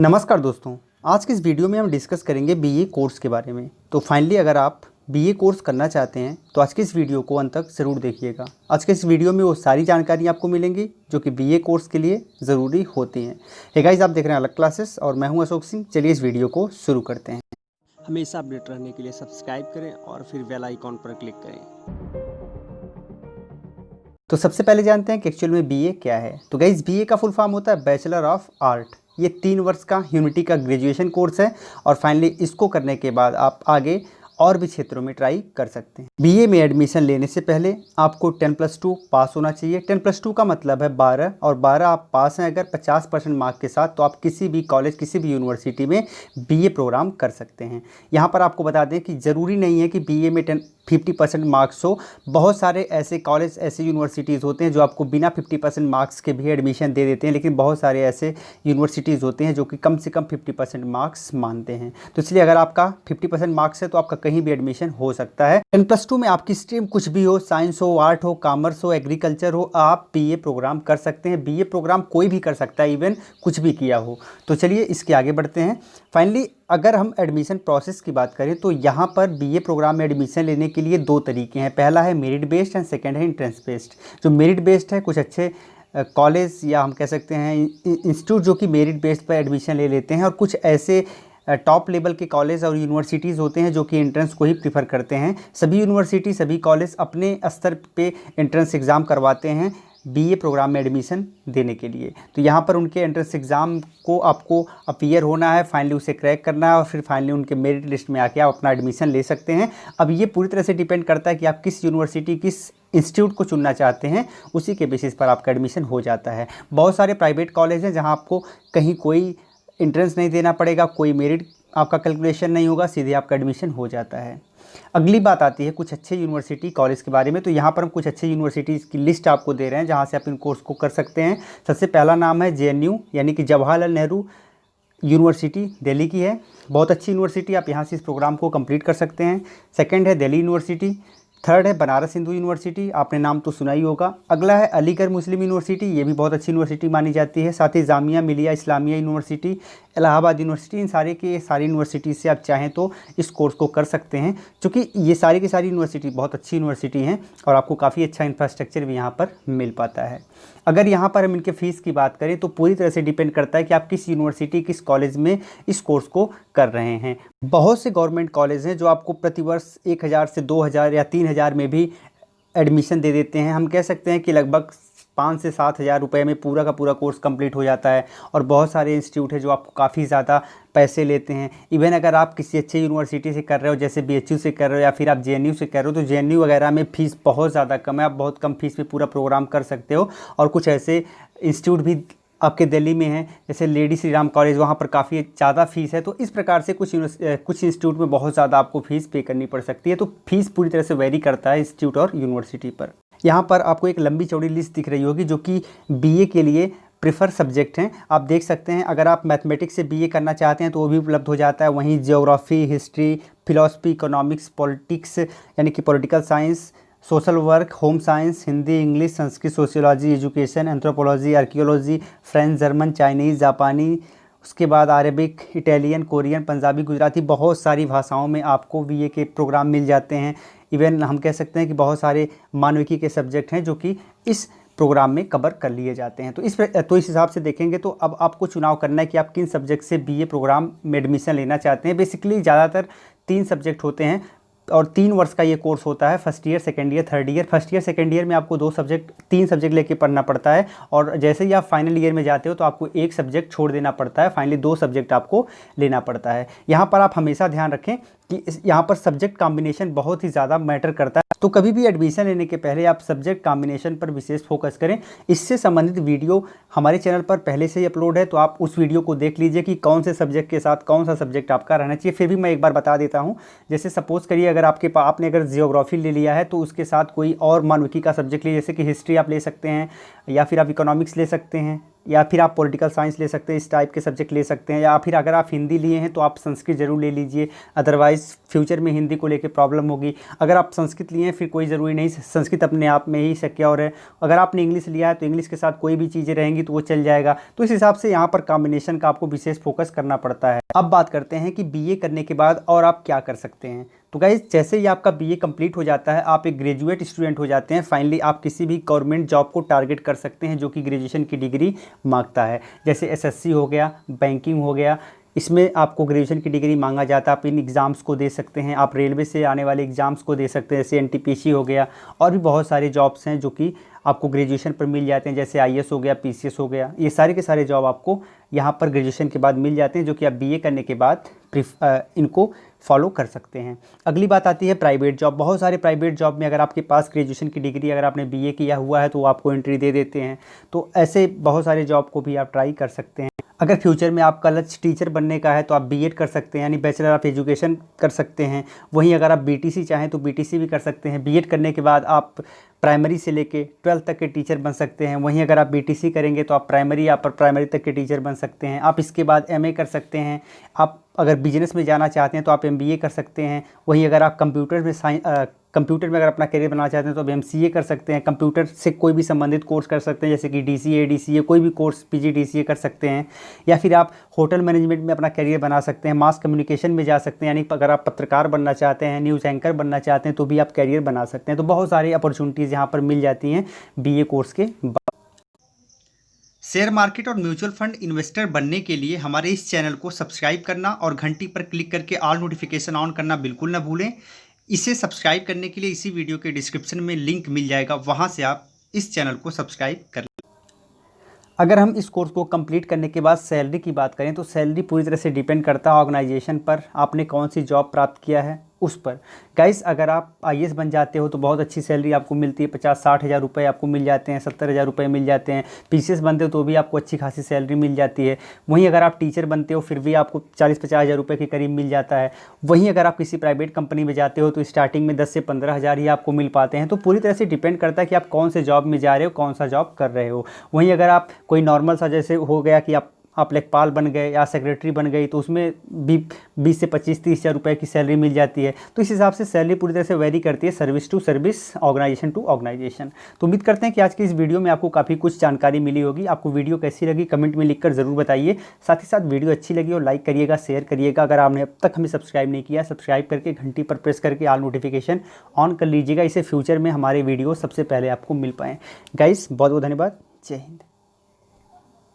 नमस्कार दोस्तों, आज की इस वीडियो में हम डिस्कस करेंगे बीए कोर्स के बारे में। तो फाइनली अगर आप बीए कोर्स करना चाहते हैं तो आज की इस वीडियो को अंत तक ज़रूर देखिएगा। आज के इस वीडियो में वो सारी जानकारी आपको मिलेंगी जो कि बीए कोर्स के लिए ज़रूरी होती हैं। हे गाइस, आप देख रहे हैं अलग क्लासेस और मैं हूं अशोक सिंह। चलिए इस वीडियो को शुरू करते हैं। हमेशा अपडेट रहने के लिए सब्सक्राइब करें और फिर बेल आइकॉन पर क्लिक करें। तो सबसे पहले जानते हैं कि एक्चुअल में बीए क्या है। तो गाइस, बीए का फुल फॉर्म होता है बैचलर ऑफ आर्ट। ये 3 वर्ष का यूनिटी का ग्रेजुएशन कोर्स है और फाइनली इसको करने के बाद आप आगे और भी क्षेत्रों में ट्राई कर सकते हैं। बीए में एडमिशन लेने से पहले आपको 10+2 पास होना चाहिए। 10+2 का मतलब है 12 और 12 आप पास हैं अगर 50% मार्क के साथ, तो आप किसी भी कॉलेज किसी भी यूनिवर्सिटी में बीए प्रोग्राम कर सकते हैं। यहाँ पर आपको बता दें कि ज़रूरी नहीं है कि बीए में 50% मार्क्स हो। बहुत सारे ऐसे कॉलेज ऐसे यूनिवर्सिटीज़ होते हैं जो आपको बिना 50% मार्क्स के भी एडमिशन दे देते हैं, लेकिन बहुत सारे ऐसे यूनिवर्सिटीज़ होते हैं जो कि कम से कम 50% मार्क्स मानते हैं। तो इसलिए अगर आपका 50% मार्क्स है तो आपका कहीं भी एडमिशन हो सकता है। 10+2 में आपकी स्ट्रीम कुछ भी हो, साइंस हो, आर्ट हो, कॉमर्स हो, एग्रीकल्चर हो, आप बीए प्रोग्राम कर सकते हैं। बीए प्रोग्राम कोई भी कर सकता है, इवन कुछ भी किया हो। तो चलिए इसके आगे बढ़ते हैं। फाइनली अगर हम एडमिशन प्रोसेस की बात करें तो यहाँ पर बीए प्रोग्राम में एडमिशन लेने के लिए 2 तरीके हैं। पहला है मेरिट बेस्ड एंड सेकंड है एंट्रेंस बेस्ड। जो मेरिट बेस्ड है, कुछ अच्छे कॉलेज या हम कह सकते हैं इंस्टीट्यूट जो कि मेरिट बेस्ड पर एडमिशन ले लेते हैं, और कुछ ऐसे टॉप लेवल के कॉलेज और यूनिवर्सिटीज़ होते हैं जो कि एंट्रेंस को ही प्रीफर करते हैं। सभी यूनिवर्सिटी सभी कॉलेज अपने स्तर पे एंट्रेंस एग्ज़ाम करवाते हैं बीए प्रोग्राम में एडमिशन देने के लिए। तो यहाँ पर उनके एंट्रेंस एग्ज़ाम को आपको अपीयर होना है, फाइनली उसे क्रैक करना है और फिर फाइनली उनके मेरिट लिस्ट में आके आप अपना एडमिशन ले सकते हैं। अब ये पूरी तरह से डिपेंड करता है कि आप किस यूनिवर्सिटी किस इंस्टीट्यूट को चुनना चाहते हैं, उसी के बेसिस पर आपका एडमिशन हो जाता है। बहुत सारे प्राइवेट कॉलेज हैं जहाँ आपको कहीं कोई एंट्रेंस नहीं देना पड़ेगा, कोई मेरिट आपका कैलकुलेशन नहीं होगा, सीधे आपका एडमिशन हो जाता है। अगली बात आती है कुछ अच्छे यूनिवर्सिटी कॉलेज के बारे में। तो यहाँ पर हम कुछ अच्छे यूनिवर्सिटीज़ की लिस्ट आपको दे रहे हैं जहाँ से आप इन कोर्स को कर सकते हैं। सबसे पहला नाम है जेएनयू, यानी कि जवाहरलाल नेहरू यूनिवर्सिटी, दिल्ली की है। बहुत अच्छी यूनिवर्सिटी, आप यहाँ से इस प्रोग्राम को कंप्लीट कर सकते हैं। सेकंड है दिल्ली यूनिवर्सिटी। थर्ड है बनारस हिंदू यूनिवर्सिटी, आपने नाम तो सुना ही होगा। अगला है अलीगढ़ मुस्लिम यूनिवर्सिटी, ये भी बहुत अच्छी यूनिवर्सिटी मानी जाती है। साथ ही जामिया मिलिया इस्लामिया यूनिवर्सिटी, इलाहाबाद यूनिवर्सिटी, इन सारी यूनिवर्सिटी से आप चाहें तो इस कोर्स को कर सकते हैं, क्योंकि ये सारी की सारी यूनिवर्सिटी बहुत अच्छी यूनिवर्सिटी हैं और आपको काफ़ी अच्छा इंफ्रास्ट्रक्चर भी यहाँ पर मिल पाता है। अगर यहाँ पर हम इनके फ़ीस की बात करें तो पूरी तरह से डिपेंड करता है कि आप किस यूनिवर्सिटी किस कॉलेज में इस कोर्स को कर रहे हैं। बहुत से गवर्नमेंट कॉलेज हैं जो आपको प्रतिवर्ष 1000 से 2000 या 3000 में भी एडमिशन दे देते हैं। हम कह सकते हैं कि लगभग 5 से 7 हज़ार रुपये में पूरा का पूरा कोर्स कंप्लीट हो जाता है। और बहुत सारे इंस्टीट्यूट है जो आपको काफ़ी ज़्यादा पैसे लेते हैं। इवन अगर आप किसी अच्छे यूनिवर्सिटी से कर रहे हो, जैसे बीएचयू से कर रहे हो या फिर आप जेएनयू से कर रहे हो, तो जेएनयू वगैरह में फ़ीस बहुत ज़्यादा कम है। आप बहुत कम फीस में पूरा प्रोग्राम कर सकते हो। और कुछ ऐसे इंस्टीट्यूट भी आपके दिल्ली में हैं, जैसे लेडी श्री राम कॉलेज, वहाँ पर काफ़ी ज़्यादा फीस है। तो इस प्रकार से कुछ इंस्टीट्यूट में बहुत ज़्यादा आपको फ़ीस पे करनी पड़ सकती है। तो फीस पूरी तरह से वेरी करता है इंस्टीट्यूट और यूनिवर्सिटी पर। यहाँ पर आपको एक लंबी चौड़ी लिस्ट दिख रही होगी जो कि बीए के लिए प्रेफर सब्जेक्ट हैं। आप देख सकते हैं, अगर आप मैथमेटिक्स से बीए करना चाहते हैं तो वो भी उपलब्ध हो जाता है। वहीं geography, history, philosophy, economics, politics यानी कि political science, social work, home science, Hindi, English, Sanskrit, sociology, education, anthropology, archaeology, French, German, Chinese, जापानी, उसके बाद Arabic, Italian, Korean, Punjabi, Gujarati, बहुत सारी भाषाओं में आपको बीए के प्रोग्राम मिल जाते हैं। इवन हम कह सकते हैं कि बहुत सारे मानविकी के सब्जेक्ट हैं जो कि इस प्रोग्राम में कवर कर लिए जाते हैं। तो इस हिसाब से देखेंगे तो अब आपको चुनाव करना है कि आप किन सब्जेक्ट से बीए प्रोग्राम में एडमिशन लेना चाहते हैं। बेसिकली ज़्यादातर 3 सब्जेक्ट होते हैं और 3 वर्ष का ये कोर्स होता है, first year, second year, third year. First year second year में आपको 3 सब्जेक्ट लेके पढ़ना पड़ता है, और जैसे ही आप फाइनल ईयर में जाते हो तो आपको 1 सब्जेक्ट छोड़ देना पड़ता है। फाइनली 2 सब्जेक्ट आपको लेना पड़ता है। यहाँ पर आप हमेशा ध्यान रखें कि यहाँ पर सब्जेक्ट कॉम्बिनेशन बहुत ही ज़्यादा मैटर करता है। तो कभी भी एडमिशन लेने के पहले आप सब्जेक्ट कॉम्बिनेशन पर विशेष फोकस करें। इससे संबंधित वीडियो हमारे चैनल पर पहले से ही अपलोड है, तो आप उस वीडियो को देख लीजिए कि कौन से सब्जेक्ट के साथ कौन सा सब्जेक्ट आपका रहना चाहिए। फिर भी मैं एक बार बता देता हूँ, जैसे सपोज़ करिए अगर आपने अगर जियोग्राफी ले लिया है तो उसके साथ कोई और मानविकी का सब्जेक्ट लीजिए, जैसे कि हिस्ट्री आप ले सकते हैं या फिर आप इकोनॉमिक्स ले सकते हैं या फिर आप पॉलिटिकल साइंस ले सकते हैं, इस टाइप के सब्जेक्ट ले सकते हैं, या फिर अगर आप हिंदी लिए हैं तो आप संस्कृत जरूर ले लीजिए, अदरवाइज़ फ्यूचर में हिंदी को लेकर प्रॉब्लम होगी। अगर आप संस्कृत लिए हैं फिर कोई ज़रूरी नहीं, संस्कृत अपने आप में ही सिक्योर है। अगर आपने इंग्लिश लिया है तो इंग्लिश के साथ कोई भी चीज़ें रहेंगी तो वो चल जाएगा। तो इस हिसाब से यहाँ पर कॉम्बिनेशन का आपको विशेष फोकस करना पड़ता है। अब बात करते हैं कि बीए करने के बाद और आप क्या कर सकते हैं। तो गाइज जैसे ही आपका बीए कंप्लीट हो जाता है, आप एक ग्रेजुएट स्टूडेंट हो जाते हैं, फाइनली आप किसी भी गवर्नमेंट जॉब को टारगेट कर सकते हैं जो कि ग्रेजुएशन की डिग्री मांगता है। जैसे एसएससी हो गया, बैंकिंग हो गया, इसमें आपको ग्रेजुएशन की डिग्री मांगा जाता है। आप इन एग्ज़ाम्स को दे सकते हैं, आप रेलवे से आने वाले एग्ज़ाम्स को दे सकते हैं, जैसे एनटीपीसी हो गया, और भी बहुत सारे जॉब्स हैं जो कि आपको ग्रेजुएशन पर मिल जाते हैं, जैसे आईएएस हो गया, पीसीएस हो गया। ये सारे के सारे जॉब आपको यहाँ पर ग्रेजुएशन के बाद मिल जाते हैं, जो कि आप बीए करने के बाद इनको फॉलो कर सकते हैं। अगली बात आती है प्राइवेट जॉब। बहुत सारे प्राइवेट जॉब में अगर आपके पास ग्रेजुएशन की डिग्री, अगर आपने बीए किया हुआ है तो वो आपको एंट्री दे देते हैं। तो ऐसे बहुत सारे जॉब को भी आप ट्राई कर सकते हैं। अगर फ्यूचर में आपका लक्ष्य टीचर बनने का है तो आप बीएड कर सकते हैं, यानी बैचलर ऑफ एजुकेशन कर सकते हैं। वहीं अगर आप बीटीसी चाहें तो बीटीसी भी कर सकते हैं। बीएड करने के बाद आप प्राइमरी से लेके 12th तक के टीचर बन सकते हैं। वहीं अगर आप बीटीसी करेंगे तो आप प्राइमरी या अपर प्राइमरी तक के टीचर बन सकते हैं। आप इसके बाद एमए कर सकते हैं। आप अगर बिजनेस में जाना चाहते हैं तो आप एमबीए कर सकते हैं। वहीं अगर आप कंप्यूटर में अगर अपना करियर बनाना चाहते हैं तो आप एमसीए कर सकते हैं। कंप्यूटर से कोई भी संबंधित कोर्स कर सकते हैं, जैसे कि डीसीए कोई भी कोर्स पीजीडीसीए कर सकते हैं। या फिर आप होटल मैनेजमेंट में अपना करियर बना सकते हैं, मास कम्युनिकेशन में जा सकते हैं, यानी अगर आप पत्रकार बनना चाहते हैं, न्यूज़ एंकर बनना चाहते हैं तो भी आप करियर बना सकते हैं। तो बहुत सारी अपॉर्चुनिटीज़ यहाँ पर मिल जाती हैं बीए कोर्स के बाद। शेयर मार्केट और म्यूचुअल फंड इन्वेस्टर बनने के लिए हमारे इस चैनल को सब्सक्राइब करना और घंटी पर क्लिक करके ऑल नोटिफिकेशन ऑन करना बिल्कुल ना भूलें। इसे सब्सक्राइब करने के लिए इसी वीडियो के डिस्क्रिप्शन में लिंक मिल जाएगा, वहां से आप इस चैनल को सब्सक्राइब कर लें। अगर हम इस कोर्स को कंप्लीट करने के बाद सैलरी की बात करें तो सैलरी पूरी तरह से डिपेंड करता है ऑर्गेनाइजेशन पर, आपने कौन सी जॉब प्राप्त किया है उस पर। गाइस अगर आप आईएएस बन जाते हो तो बहुत अच्छी सैलरी आपको मिलती है, 50-60 हज़ार रुपये आपको मिल जाते हैं, 70 हज़ार रुपये मिल जाते हैं। पीसीएस बनते हो तो भी आपको अच्छी खासी सैलरी मिल जाती है। वहीं अगर आप टीचर बनते हो फिर भी आपको 40-50 हज़ार रुपये के करीब मिल जाता है। वहीं अगर आप किसी प्राइवेट कंपनी में जाते हो तो स्टार्टिंग में 10 से 15 हज़ार ही आपको मिल पाते हैं। तो पूरी तरह से डिपेंड करता है कि आप कौन से जॉब में जा रहे हो, कौन सा जॉब कर रहे हो। वहीं अगर आप कोई नॉर्मल सा जैसे हो गया कि आप लेखपाल बन गए या सेक्रेटरी बन गई तो उसमें भी 20 से 25-30 हज़ार रुपये की सैलरी मिल जाती है। तो इस हिसाब से सैलरी पूरी तरह से वेरी करती है, service to service, organization to organization. तो उम्मीद करते हैं कि आज की इस वीडियो में आपको काफ़ी कुछ जानकारी मिली होगी। आपको वीडियो कैसी लगी कमेंट में लिखकर ज़रूर बताइए। साथ ही साथ वीडियो अच्छी लगी और लाइक करिएगा, शेयर करिएगा। अगर आपने अब तक हमें सब्सक्राइब नहीं किया, सब्सक्राइब करके घंटी पर प्रेस करके ऑल नोटिफिकेशन ऑन कर लीजिएगा। इससे फ्यूचर में हमारे वीडियो सबसे पहले आपको मिल पाएँ। गाइस बहुत बहुत धन्यवाद। जय हिंद।